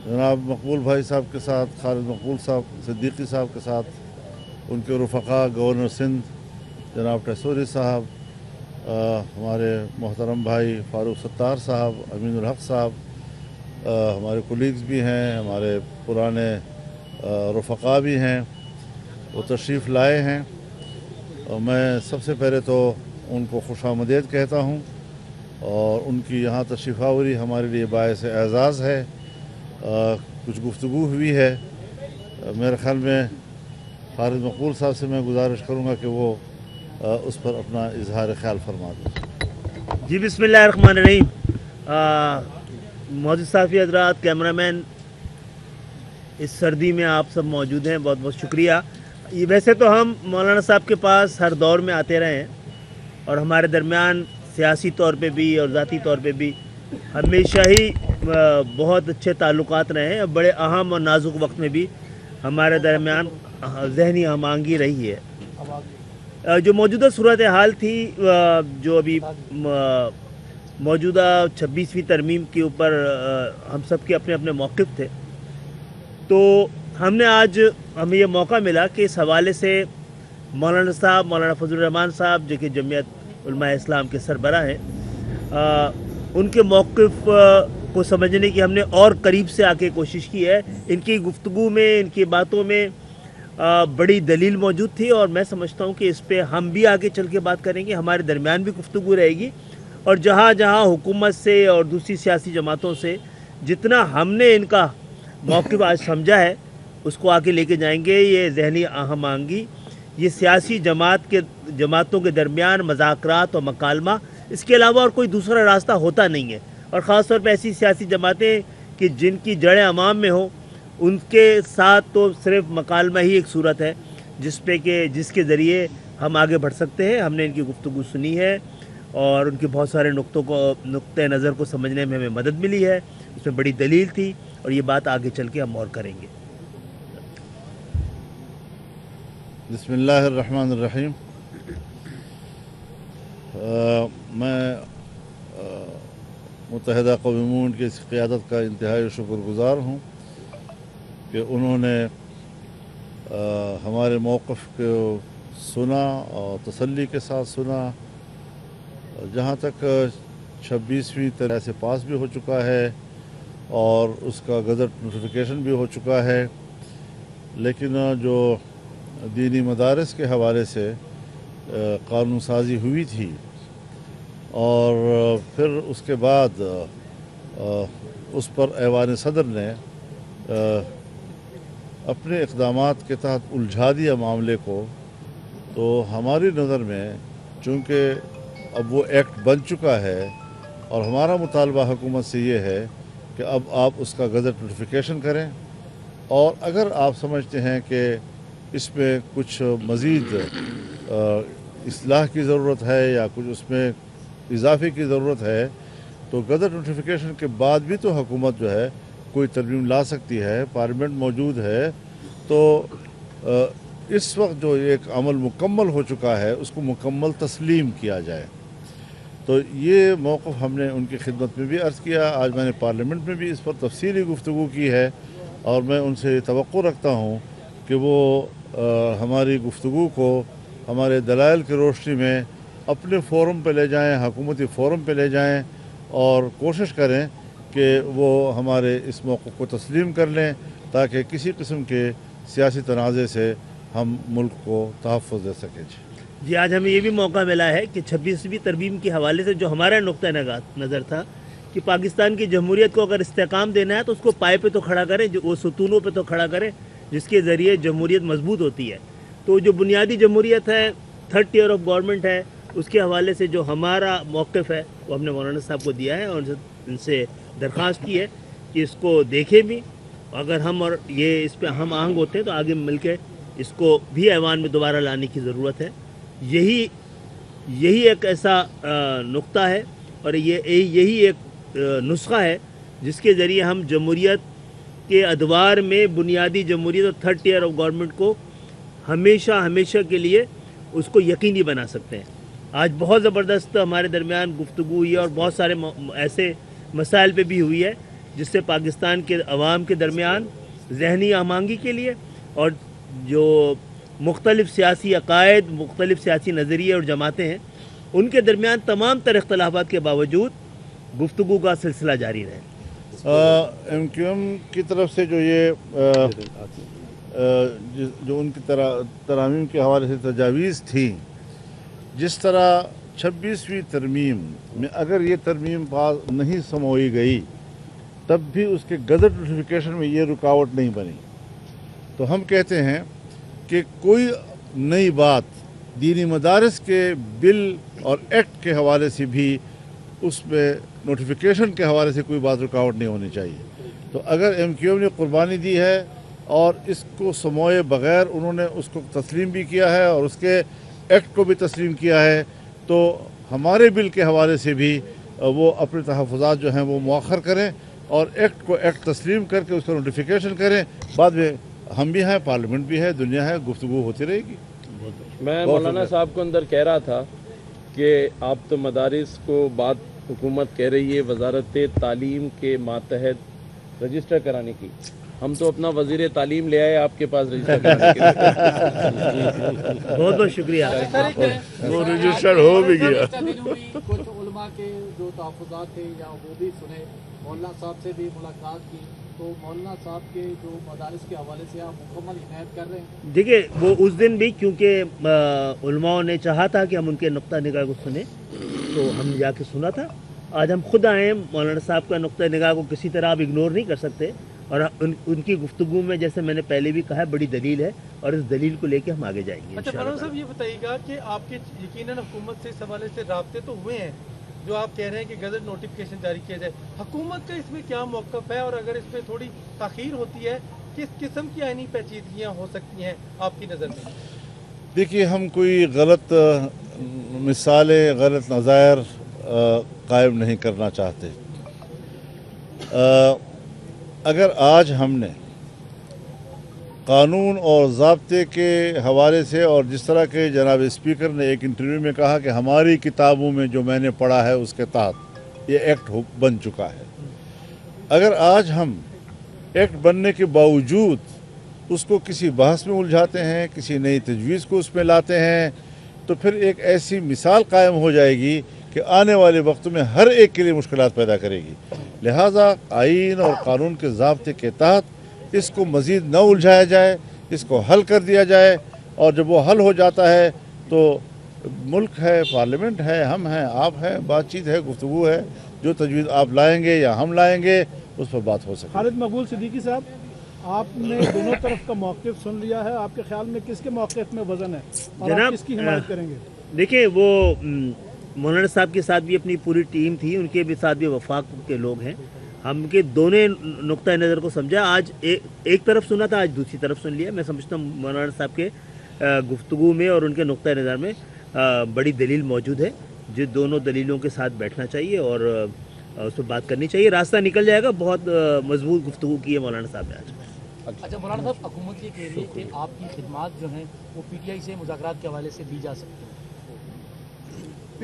जनाब मकबूल भाई साहब के साथ, खालिद मकबूल साहब, सिद्दीकी साहब के साथ, उनके रफ़क़ा गवर्नर सिंध जनाब टैसूरी साहब, हमारे मोहतरम भाई फ़ारूक सत्तार साहब, अमीनुल हक साहब, हमारे कोलीग्स भी हैं, हमारे पुराने रफ़क़ा भी हैं, वो तशरीफ़ लाए हैं। और मैं सबसे पहले तो उनको खुशामदीद कहता हूँ और उनकी यहाँ तशरीफ़ आवरी हमारे लिए बायस एज़ाज़ है। कुछ गुफ्तगू हुई है, मेरे ख़्याल में खालिद मकबूल साहब से मैं गुजारिश करूँगा कि वो उस पर अपना इजहार ख्याल फरमा दें। जी बिस्मिल्लाहिर्रहमानिर्रहीम। मौजूद साफ़ी हज़रात, कैमरामैन, इस सर्दी में आप सब मौजूद हैं, बहुत बहुत शुक्रिया। ये वैसे तो हम मौलाना साहब के पास हर दौर में आते रहे हैं और हमारे दरमियान सियासी तौर पे भी और ज़ाती तौर पे भी हमेशा ही बहुत अच्छे ताल्लुकात रहे हैं। बड़े अहम और नाजुक वक्त में भी हमारे दरमियान ज़हनी हमांगी रही है। जो मौजूदा सूरत हाल थी, जो अभी मौजूदा 26वीं तरमीम के ऊपर हम सब के अपने अपने मौक़िफ़ थे, तो हमने आज हमें ये मौका मिला कि इस हवाले से मौलाना साहब, मौलाना फजलुर रहमान साहब, जो कि जमीयत उलमा इस्लाम के सरबराह हैं, उनके मौक़िफ़ को समझने की हमने और करीब से आके कोशिश की है। इनकी गुफ्तगू में, इनकी बातों में बड़ी दलील मौजूद थी और मैं समझता हूँ कि इस पे हम भी आगे चल के बात करेंगे, हमारे दरमियान भी गुफ्तगू रहेगी और जहाँ जहाँ हुकूमत से और दूसरी सियासी जमातों से जितना हमने इनका मौक़िफ़ आज समझा है उसको आगे लेके जाएंगे। ये ज़हनी आहमांगी, ये सियासी जमातों के दरमियान मज़ाकरात और मकालमा, इसके अलावा और कोई दूसरा रास्ता होता नहीं है। और ख़ास तौर पे ऐसी सियासी जमातें कि जिनकी जड़ें अवाम में हो, उनके साथ तो सिर्फ मकालमा ही एक सूरत है जिसके ज़रिए हम आगे बढ़ सकते हैं। हमने इनकी गुफ्तगू सुनी है और उनके बहुत सारे नुक्ते नज़र को समझने में हमें मदद मिली है, उसमें बड़ी दलील थी और ये बात आगे चल के हम और करेंगे। बिस्मिल्लाहिर्रहमानिर्रहीम। मैं मुत्तहिदा क़ौम की इस क़यादत का इंतहाई शुक्रगुज़ार हूँ कि उन्होंने हमारे मौक़िफ़ को सुना और तसल्ली के साथ सुना। जहाँ तक 26वीं तरह से पास भी हो चुका है और उसका गज़ट नोटिफिकेशन भी हो चुका है, लेकिन जो दीनी मदारस के हवाले से क़ानून साज़ी हुई थी और फिर उसके बाद उस पर ऐवान सदर ने अपने इक़दामात के तहत उलझा दिया मामले को, तो हमारी नज़र में चूँकि अब वो एक्ट बन चुका है और हमारा मुतालबा हुकूमत से ये है कि अब आप उसका गज़ट नोटिफिकेशन करें और अगर आप समझते हैं कि इसमें कुछ मज़ीद इस्लाह की ज़रूरत है या कुछ उसमें इजाफ़े की ज़रूरत है, तो गज़ट नोटिफिकेशन के बाद भी तो हुकूमत जो है कोई तरमीम ला सकती है, पार्लियामेंट मौजूद है। तो इस वक्त जो एक अमल मुकम्मल हो चुका है उसको मुकम्मल तस्लीम किया जाए। तो ये मौक़िफ़ हमने उनकी खिदमत में भी अर्ज़ किया, आज मैंने पार्लियामेंट में भी इस पर तफसीली गुफ्तगू की है और मैं उनसे तवक्को रखता हूँ कि वो हमारी गुफ्तगू को हमारे दलाइल की रोशनी में अपने फ़ोरम पे ले जाएं, हुकूमती फ़ोरम पे ले जाएं और कोशिश करें कि वो हमारे इस मौक़िफ़ को तस्लीम कर लें ताकि किसी किस्म के सियासी तनाज़े से हम मुल्क को तहफ़्फ़ुज़ दे सकें। जी, आज हमें ये भी मौका मिला है कि 26वीं तरमीम के हवाले से जो हमारा नुक्ता नज़र था कि पाकिस्तान की जमहूरियत को अगर इस्तेहकाम देना है तो उसको पाए पे तो खड़ा करें, जो वो सुतूनों पे तो खड़ा करें जिसके ज़रिए जमहूरियत मजबूत होती है। तो जो बुनियादी जमहूरियत है, थर्ड टियर ऑफ गवर्नमेंट है, उसके हवाले से जो हमारा मौक़िफ़ है वो हमने मौलाना साहब को दिया है और इनसे दरख्वास्त की है कि इसको देखें भी, अगर हम और ये इस पर हम आहंग होते हैं तो आगे मिल के इसको भी ऐवान में दोबारा लाने की ज़रूरत है। यही एक ऐसा नुक्ता है और यही एक नुस्खा है जिसके ज़रिए हम जमहूरियत के अदवार में बुनियादी जमहूरियत और थर्ड टियर ऑफ गवर्नमेंट को हमेशा के लिए उसको यकीनी बना सकते हैं। आज बहुत ज़बरदस्त हमारे दरमियान गुफ्तगू हुई है और बहुत सारे ऐसे मसाइल पे भी हुई है جس سے پاکستان کے عوام کے درمیان ذہنی ہمانگی کے لیے اور جو مختلف سیاسی عقائد، مختلف سیاسی نظریے اور جماعتیں ہیں ان کے درمیان تمام تر اختلافات کے باوجود گفتگو کا سلسلہ جاری رہے۔ ایم کیو ایم کی طرف سے جو یہ جو ان کی ترامیم کے حوالے سے تجاویز تھی، جس طرح 26ویں ترمیم میں اگر یہ ترمیم پاس نہیں سموئی گئی تب بھی اس کے گزٹ نوٹیفیکیشن میں یہ رکاوٹ نہیں بنی، تو ہم کہتے ہیں کہ کوئی نئی بات دینی مدارس کے بل اور ایکٹ کے حوالے سے بھی اس میں نوٹیفیکیشن کے حوالے سے کوئی بات رکاوٹ نہیں ہونی چاہیے۔ تو اگر ایم کیو ایم نے قربانی دی ہے اور اس کو سموئے بغیر انہوں نے اس کو تسلیم بھی کیا ہے اور اس کے ایکٹ کو بھی تسلیم کیا ہے، تو ہمارے بل کے حوالے سے بھی وہ اپنے تحفظات جو ہیں وہ مؤخر کریں اور ایکٹ کو ایکٹ تسلیم کر کے اس کا نوٹیفیکیشن کریں۔ بعد میں ہم بھی ہیں، پارلیمنٹ بھی ہے، دنیا ہے، گفتگو ہوتی رہے گی۔ میں مولانا صاحب کو اندر کہہ رہا تھا کہ آپ تو مدارس کو بات حکومت کہہ رہی ہے وزارت تعلیم کے ماتحت رجسٹر کرانے کی، ہم تو اپنا وزیر تعلیم لے آئے آپ کے پاس رجسٹر کرانے کے لیے۔ بہت بہت شکریہ۔ وہ رجسٹر ہو بھی گیا۔ کچھ علماء کے جو تحفظات تھے یا وہ بھی سنے، مولانا صاحب سے بھی ملاقات کی، تو مولانا صاحب کے جو مدارس کے حوالے سے آپ مکمل حمایت کر رہے ہیں؟ دیکھیے وہ اس دن بھی کیونکہ علماء نے چاہا تھا کہ ہم ان کے نقطہ نگاہ کو سنیں تو ہم جا کے سنا تھا۔ آج ہم خود آئے ہیں، مولانا صاحب کا نقطہ نگاہ کو کسی طرح آپ اگنور نہیں کر سکتے، اور ان کی گفتگو میں جیسے میں نے پہلے بھی کہا بڑی دلیل ہے اور اس دلیل کو لے کے ہم آگے جائیں گے۔ اچھا مولانا صاحب یہ بتائیے گا کہ آپ کے یقیناً حکومت سے اس حوالے سے رابطے تو ہوئے ہیں، جو آپ کہہ رہے ہیں کہ گزٹ نوٹیفیکیشن جاری کیا جائے، حکومت کا اس میں کیا موقف ہے، اور اگر اس میں تھوڑی تاخیر ہوتی ہے کس قسم کی آئینی پیچیدگیاں ہو سکتی ہیں آپ کی نظر میں؟ دیکھیے ہم کوئی غلط مثالیں، غلط نظائر قائم نہیں کرنا چاہتے۔ اگر آج ہم نے قانون اور ضابطے کے حوالے سے، اور جس طرح کے جناب اسپیکر نے ایک انٹرویو میں کہا کہ ہماری کتابوں میں جو میں نے پڑھا ہے اس کے تحت یہ ایکٹ بن چکا ہے، اگر آج ہم ایکٹ بننے کے باوجود اس کو کسی بحث میں الجھاتے ہیں، کسی نئی تجویز کو اس میں لاتے ہیں، تو پھر ایک ایسی مثال قائم ہو جائے گی کہ آنے والے وقت میں ہر ایک کے لیے مشکلات پیدا کرے گی۔ لہٰذا آئین اور قانون کے ضابطے کے تحت اس کو مزید نہ الجھایا جائے، اس کو حل کر دیا جائے، اور جب وہ حل ہو جاتا ہے تو ملک ہے، پارلیمنٹ ہے، ہم ہیں، آپ ہیں، بات چیت ہے، گفتگو ہے، جو تجویز آپ لائیں گے یا ہم لائیں گے اس پر بات ہو سکے۔ خالد مقبول صدیقی صاحب، آپ نے دونوں طرف کا موقف سن لیا ہے، آپ کے خیال میں کس کے موقف میں وزن ہے اور آپ کس کی حمایت کریں گے؟ دیکھیں وہ مولانا صاحب کے ساتھ بھی اپنی پوری ٹیم تھی، ان کے بھی ساتھ بھی وفاق کے لوگ ہیں، ہم کے دونوں نقطہ نظر کو سمجھا، آج ایک طرف سنا تھا، آج دوسری طرف سن لیا۔ میں سمجھتا ہوں مولانا صاحب کے گفتگو میں اور ان کے نقطہ نظر میں بڑی دلیل موجود ہے، جو دونوں دلیلوں کے ساتھ بیٹھنا چاہیے اور اس پر بات کرنی چاہیے، راستہ نکل جائے گا۔ بہت مضبوط گفتگو کی ہے مولانا صاحب نے آج۔ اچھا مولانا صاحب، حکومت یہ کہہ رہی ہے کہ آپ کی خدمات جو ہیں وہ پی ٹی آئی سے مذاکرات کے حوالے سے لی جا سکتی ہیں،